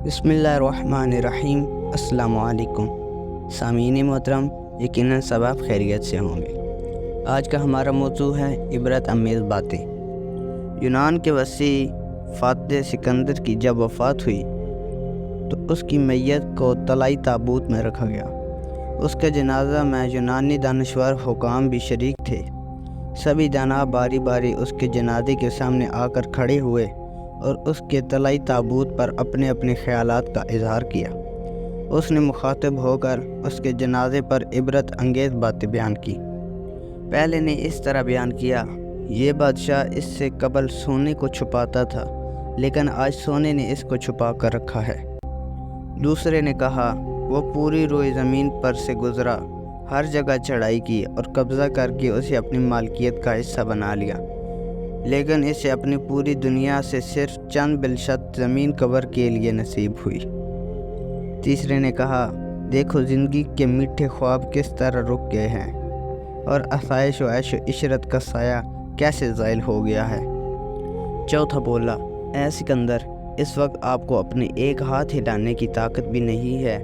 بسم اللہ الرحمن الرحیم۔ السلام علیکم سامعین محترم، یقیناً سب آپ خیریت سے ہوں گے۔ آج کا ہمارا موضوع ہے عبرت امیز باتیں۔ یونان کے وسیع فاتح سکندر کی جب وفات ہوئی تو اس کی میت کو طلائی تابوت میں رکھا گیا۔ اس کے جنازہ میں یونانی دانشور حکام بھی شریک تھے۔ سبھی دانا باری باری اس کے جنازے کے سامنے آ کر کھڑے ہوئے اور اس کے طلائی تابوت پر اپنے اپنے خیالات کا اظہار کیا۔ اس نے مخاطب ہو کر اس کے جنازے پر عبرت انگیز باتیں بیان کی۔ پہلے نے اس طرح بیان کیا، یہ بادشاہ اس سے قبل سونے کو چھپاتا تھا، لیکن آج سونے نے اس کو چھپا کر رکھا ہے۔ دوسرے نے کہا، وہ پوری روئے زمین پر سے گزرا، ہر جگہ چڑھائی کی اور قبضہ کر کے اسے اپنی مالکیت کا حصہ بنا لیا، لیکن اسے اپنی پوری دنیا سے صرف چند بلشت زمین قبر کے لیے نصیب ہوئی۔ تیسرے نے کہا، دیکھو زندگی کے میٹھے خواب کس طرح رک گئے ہیں اور آسائش و عیش و عشرت کا سایہ کیسے زائل ہو گیا ہے۔ چوتھا بولا، اے سکندر، اس وقت آپ کو اپنے ایک ہاتھ ہلانے کی طاقت بھی نہیں ہے،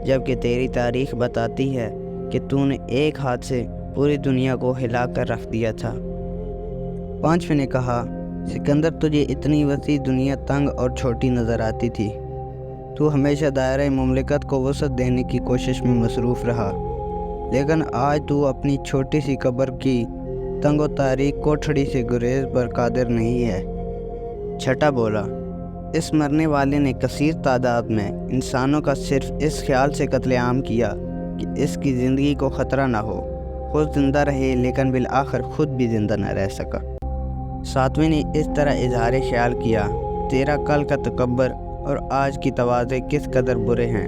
جبکہ تیری تاریخ بتاتی ہے کہ تو نے ایک ہاتھ سے پوری دنیا کو ہلا کر رکھ دیا تھا۔ پانچویں نے کہا، سکندر، تجھے اتنی وسیع دنیا تنگ اور چھوٹی نظر آتی تھی۔ تو ہمیشہ دائرۂ مملکت کو وسعت دینے کی کوشش میں مصروف رہا، لیکن آج تو اپنی چھوٹی سی قبر کی تنگ و تاریک کوٹھڑی سے گریز پر قادر نہیں ہے۔ چھٹا بولا، اس مرنے والے نے کثیر تعداد میں انسانوں کا صرف اس خیال سے قتل عام کیا کہ اس کی زندگی کو خطرہ نہ ہو، خود زندہ رہے لیکن بالآخر خود بھی زندہ نہ رہ سکا۔ ساتویں نے اس طرح اظہار خیال کیا، تیرا کل کا تکبر اور آج کی تواضع کس قدر برے ہیں،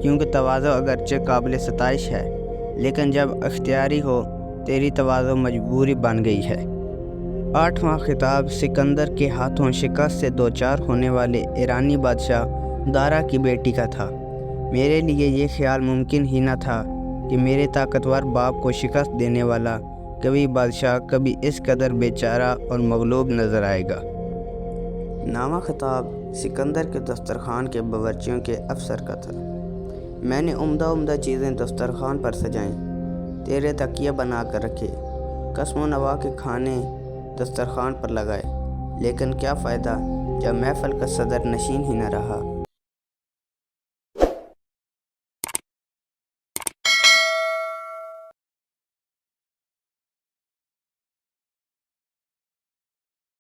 کیونکہ تواضع اگرچہ قابل ستائش ہے، لیکن جب اختیاری ہو تیری تواضع مجبوری بن گئی ہے۔ آٹھواں خطاب سکندر کے ہاتھوں شکست سے دوچار ہونے والے ایرانی بادشاہ دارا کی بیٹی کا تھا۔ میرے لیے یہ خیال ممکن ہی نہ تھا کہ میرے طاقتور باپ کو شکست دینے والا کبھی بادشاہ کبھی اس قدر بیچارہ اور مغلوب نظر آئے گا۔ نامہ خطاب سکندر کے دسترخوان کے باورچیوں کے افسر کا تھا۔ میں نے عمدہ چیزیں دسترخوان پر سجائیں، تیرے تکیہ بنا کر رکھے، قسم و نوا کے کھانے دسترخوان پر لگائے، لیکن کیا فائدہ جب محفل کا صدر نشین ہی نہ رہا۔